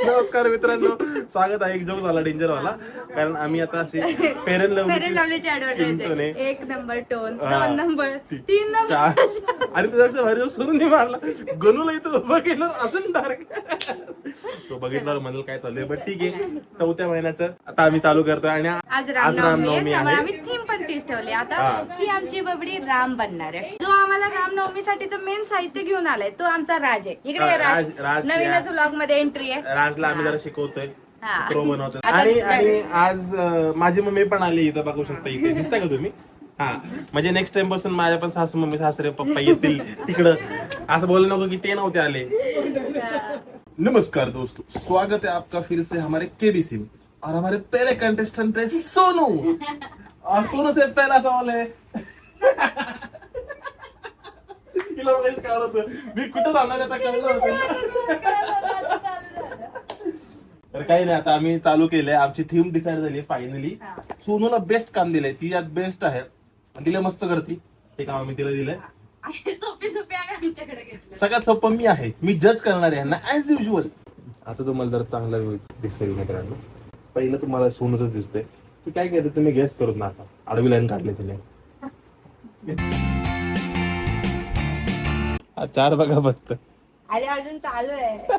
नमस्कार मित्रांनो, स्वागत आहे एक जोक झाला डेंजर वाला. कारण आम्ही आता असे फेअर अँड लवलीची ऍडव्हर्टाइज 1 नंबर टोन, 2 नंबर, 3 नंबर आणि त्याच्यापेक्षा भारी जोक सोडून नाही मारला. गणूला इथं उभं केलं अजून डायरेक्ट तो बघितल्यावर म्हणाल काय चालू आहे. बट ठीक आहे, 4थ्या महिन्याचं आता आम्ही चालू करतोय आणि आज रामनवमी आहे. आम्ही थीम पण तीच ठेवली आता की आमची बबडी राम बनणार आहे. जो आम्हाला रामनवमीसाठीचं मेन साहित्य घेऊन आलाय तो आमचा राज आहे. इकडे राज नवीनच व्लॉग मध्ये एंट्री आहे. राजला आम्ही जरा शिकवतोय, प्रो बनवतोय. आणि आज माझी मम्मी पण आली इथं, बघू शकता इथे. दिसताय का तुम्ही? हा, म्हणजे नेक्स्ट टाइम पासून माझ्या पण सासू मम्मी सासरे पप्पा येतील तिकडं. असं बोलू नको की ते नव्हते आले. नमस्कार दोस्तों, स्वागत है आपका फिर से हमारे केबीसी में. और हमारे पहले कंटेस्टेंट है सोनू. और सोनू से पहला सवाल है मी कुठं जाणार आता कळलं. तर काही नाही, आता आम्ही चालू केलंय. आमची थीम डिसाइड झाली फायनली. सोनूला बेस्ट काम दिलंय, ती यात बेस्ट आहे आणि तिला मस्त करती. ते काम आम्ही तिला दिलंय. सोपी सोपी आम्ही आमच्याकडे घेतलं. सगळ्यात सोपं मी आहे, मी जज करणार आहे ना ऍज युजल. आता तुम्हाला जर चांगला दिसेल मित्रांनो, पहिलं तुम्हाला सोनूच दिसतंय. ती काय करते तुम्ही गेस करू नका. आडवी लाईन काढले तिने. 4 बघा फक्त. अरे अजून चालू आहे.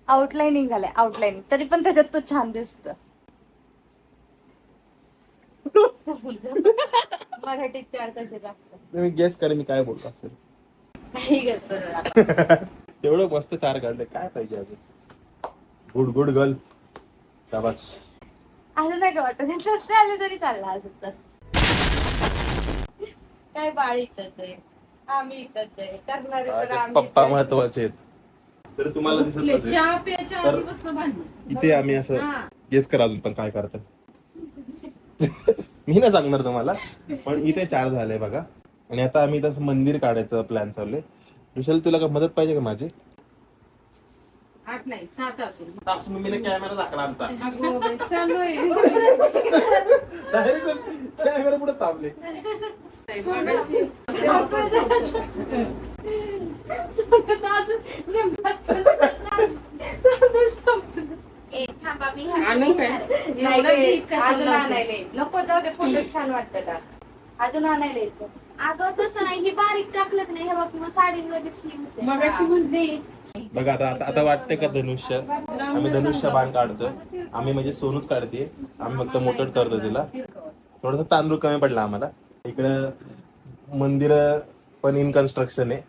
आउटलाइनिंग झालंय, आउटलाइनिंग. तरी पण त्याच्यात तो छान दिसतो. मराठीत 4 कसे असतात तुम्ही गेस करा मी काय बोलतो असेल. काही घेतो. एवढं मस्त 4 काढले, काय पाहिजे अजून. गुड गुड गर्ल, शाबास. असं नाही का वाटत, सस्ते आले तरी चालला असं तर. काय बाळ इथंच आहे, आम्ही इथंच आहे, करणारे तर आम्ही. पप्पा महत्वाचे आहेत. तर तुम्हाला दिसत नसेल तर इथे आम्ही असं गेस करा अजून पण काय करतात. मी नाही सांगणार तुम्हाला, पण इथे 4 झाले बघा. आणि आता आम्ही तसं मंदिर काढायचं प्लॅन चाललंय. विशाल, तुला काय मदत पाहिजे का माझी? 8 नाही 7 असून. मम्मीने कॅमेरा दाखला आमचा. चालू आहे. कॅमेरा पुढे थांबले. अजून आणायला नको, जाऊ दे. फोटो छान वाटतं. अजून आणायला येतो. अगं तसं नाही, ही बारीक टाकलं नाही. हे बघ मग साडी लगेच मग अशी म्हणते. बघा आता आता वाटतंय का धनुष्य? आम्ही धनुष्य बाण काढतोय. आम्ही म्हणजे सोनूच काढते. आम्ही फक्त मोठं करतो तिला. थोडस तांदूळ कमी पडला आम्हाला. इकडं मंदिर पण इन कन्स्ट्रक्शन आहे.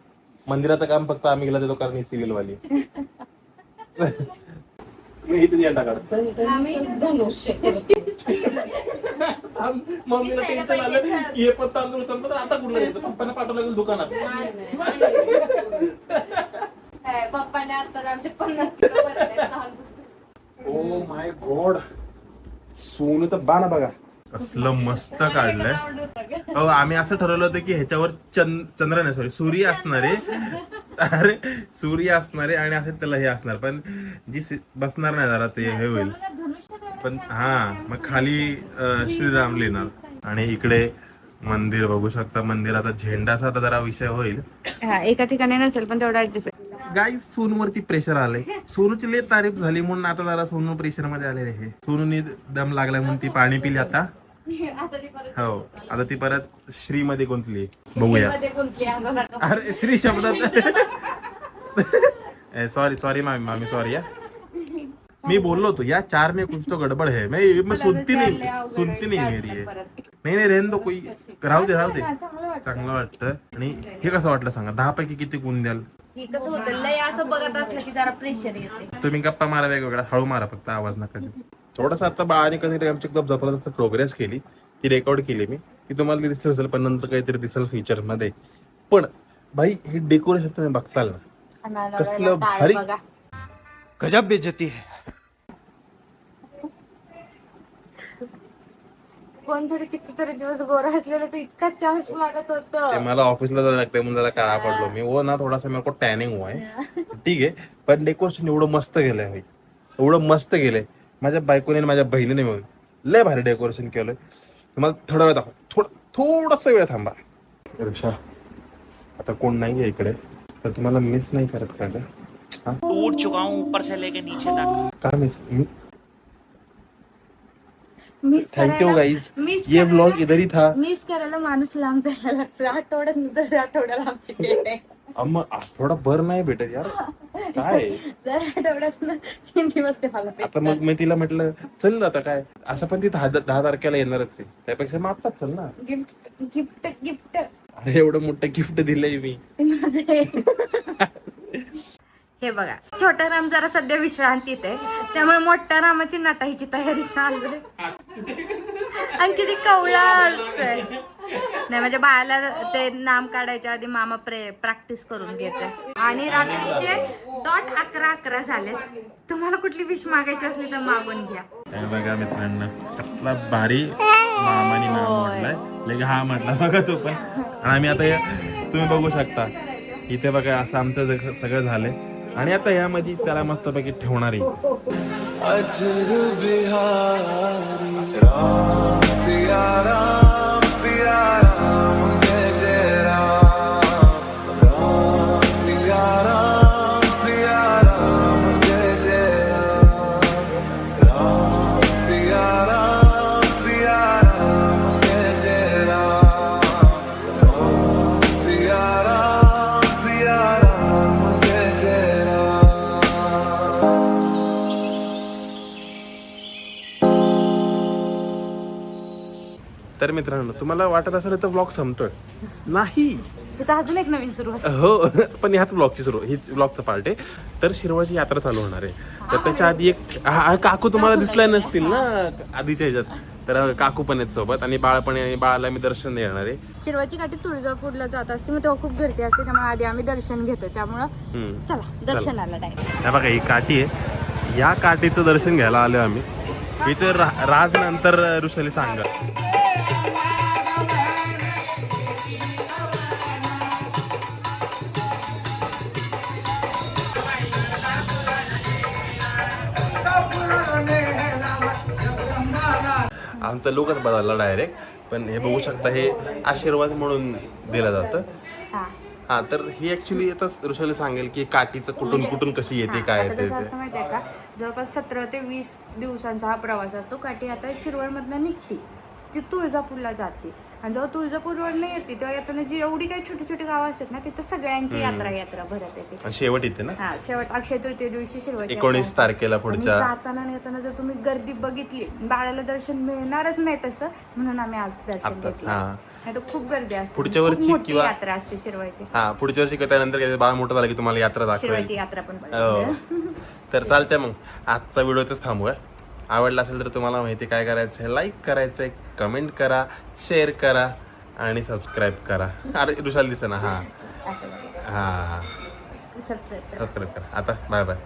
मंदिराचं काम फक्त आम्ही गेला देतो कारण ही सिव्हिल वाली. मी इथे झेंडा काढतो. मम्मीला टेन्शन आलं, हे पण तांदूळ संपत आता कुठलं यायचं. पप्पाने पाठवलं लागेल दुकानात. पप्पाने आता आमचे 50 किलो भरले. ओ माय गॉड, सोनूचं बाण बघा कसलं मस्त काढलंय. हो, आम्ही असं ठरवलं होतं की ह्याच्यावर चंद्र नाही, सॉरी, सूर्य असणार आहे. अरे सूर्य असणार आहे आणि असं त्याला हे असणार, पण जी बसणार नाही जरा ते हे होईल. पण हा, मग खाली श्रीराम लिहिणार. आणि इकडे मंदिर बघू शकता. मंदिराचा झेंडाचा आता जरा विषय होईल. एका ठिकाणी नसेल पण तेवढा ऍडजस्ट. गाईज, सोनूवरती प्रेशर आलंय. सोनूची लय तारीफ झाली म्हणून आता जरा सोनू प्रेशर मध्ये आलेले आहे. सोनूने दम लागलाय म्हणून ती पाणी पिली आता. हो, आता ती परत श्री मध्ये गुंतली. बघूया. अरे श्री शब्दात सॉरी सॉरी मामी सॉरी. या मी बोललो होतो या 4 में कुछ तो गडबड है. मैं सुनती नहीं मेरी है. नाही रहने दो, कोई राहू दे चांगलं वाटतं. आणि हे कसं वाटलं सांगा, 10 पैकी किती गुण द्याल? कसं होतं, लय असं बघत असलं की जरा प्रेशर येते. तुम्ही गप्पा मारा वेगवेगळा, हळू मारा फक्त, आवाज नका देऊ. थोडासा आता बाळाने कधी आमची एकदम जबरदस्त प्रोग्रेस केली. ती रेकॉर्ड केली मी. ती तुम्हाला दिसली असेल, पण नंतर काहीतरी दिसेल फीचर मध्ये. पण भाई, हे डेकोरेशन तुम्ही बघताल ना, कसलं भारी. गजब बेइज्जती है. कोणतरी कितीतरी दिवस गोरा असलेलं तर इतका चान्स मागत होतं. ते मला ऑफिसला जायला लागतंय म्हणून जरा काळा पडलो मी. वो ना थोडासा मेरे को टॅनिंग हुआ है. ठीक आहे, पण डेकोरेशन एवढं मस्त केलंय भाई, एवढं मस्त केलंय. माझ्या बायकोने माझ्या बहिणीने मिळून लय भारी डेकोरेशन केलंय. तुम्हाला थोडा वेळ दाखव, थोडासा वेळ थांबा. रिक्षा आता कोण नाहीये इकडे, तर तुम्हाला मिस नाही करत का? टूट चुका हूँ ऊपर से लेके नीचे तक. का मिस थँक्यू गाईज, मिस ये व्लॉग इधर ही था. मिस करायला माणूस लांब जायला लागतो. आठवड्यात दर आठवड्याला आमची भेट आहे. अम्मा थोडा बर नाही भेटत यार, काय दर आठवड्यात 3 दिवस ते मला भेटतात. आता मग मी तिला म्हटलं चल आता काय, असं पण ती 10 तारखेला येणारच आहे, त्यापेक्षा मग आत्ताच चल ना. गिफ्ट गिफ्ट गिफ्ट अरे एवढं मोठं गिफ्ट दिलंय मी. ते माझं आहे. हे बघा, छोटा राम जरा सध्या विश्रांतीत आहे, त्यामुळे मोठ्या रामाची नटाईची तयारी चालू आहे. आणि किती कवळा असतंय. नाही म्हणजे बाळाला ते नाम काढायच्या आधी मामा प्रॅक्टिस करून घेते. आणि रात्रीचे डॉट 11 झाले. तुम्हाला कुठली विश मागायची असली तर मागून घ्या. काय बघा मित्रांनो, कसला भारी मामानी नाम म्हटलंय, लगे हा म्हटला बघा तो पण. आणि आम्ही आता तुम्ही बघू शकता इथे बघा, असं आमचं सगळं झालंय. आणि आता यामध्ये त्याला मस्तपैकी ठेवणार आहे. तर मित्रांनो, तुम्हाला वाटत असेल तर ब्लॉग संपतोय, नाही तिथं अजून एक नवीन सुरुवात. हो, पण ह्याच ब्लॉगची हीच ब्लॉगचा पार्ट आहे. तर शिरवाची यात्रा चालू होणार आहे. तर त्याच्या आधी एक काकू तुम्हाला दिसल्या नसतील ना आधीच्या ह्याच्यात, तर काकू पण आहेत सोबत आणि बाळ पण आहे. आणि बाळाला मी दर्शन देणार आहे. शिरवाची काठी तुळजापूरला जात असते, मग तेव्हा खूप गर्दी असते, त्यामुळे आधी आम्ही दर्शन घेतो. त्यामुळं चला दर्शनाला डायरेक्ट. हे बघा, ही काठी आहे, या काठीचं दर्शन घ्यायला आलो आम्ही. इथे राज नंतर ऋषाली सांगा. आमचा लुकच बदलला डायरेक्ट, पण हे बघू शकता, हे आशीर्वाद म्हणून दिलं जातं. हा, तर ही ऍक्च्युली आता ऋषाली सांगेल की काठीचं कुठून कुठून कशी येते, काय येते. कसं असतं माहितीये का, जवळपास 17 ते 20 दिवसांचा हा प्रवास असतो. काठी आता शिरवळमधनं निघते, ती तुळजापूरला जाते. आणि जेव्हा तुळजापूरवरनं येते तेव्हा येताना जी एवढी काही छोटी छोटी गावं असतात ना, तिथं सगळ्यांची यात्रा भरत येते. शेवट येते ना. हा, शेवट अक्षय तृतीय दिवशी शिरवळ 19 तारखेला पुढच्या. जाताना आणि येताना जर तुम्ही गर्दी बघितली, बाळाला दर्शन मिळणारच नाही तसं, म्हणून आम्ही आज दर्शन घेतलं. नाही तर खूप गर्दी असते. पुढच्या वर्षी मोठी किंवा यात्रा असते शिरवळची. हा, पुढच्या वर्षी त्यानंतर बाळ मोठं झालं की तुम्हाला यात्रा दाखवेल. शिरवळची यात्रा पण तर चालतंय, मग आजचा व्हिडिओ इथंच थांबूया. आवडला असेल तर तुम्हाला माहिती काय करायचं आहे, लाईक करायचं आहे, कमेंट करा, शेअर करा आणि सबस्क्राईब करा. अरे ऋषाली दिसे ना. हा असं हा, सबस्क्राईब सबस्क्राईब करा. आता बाय बाय.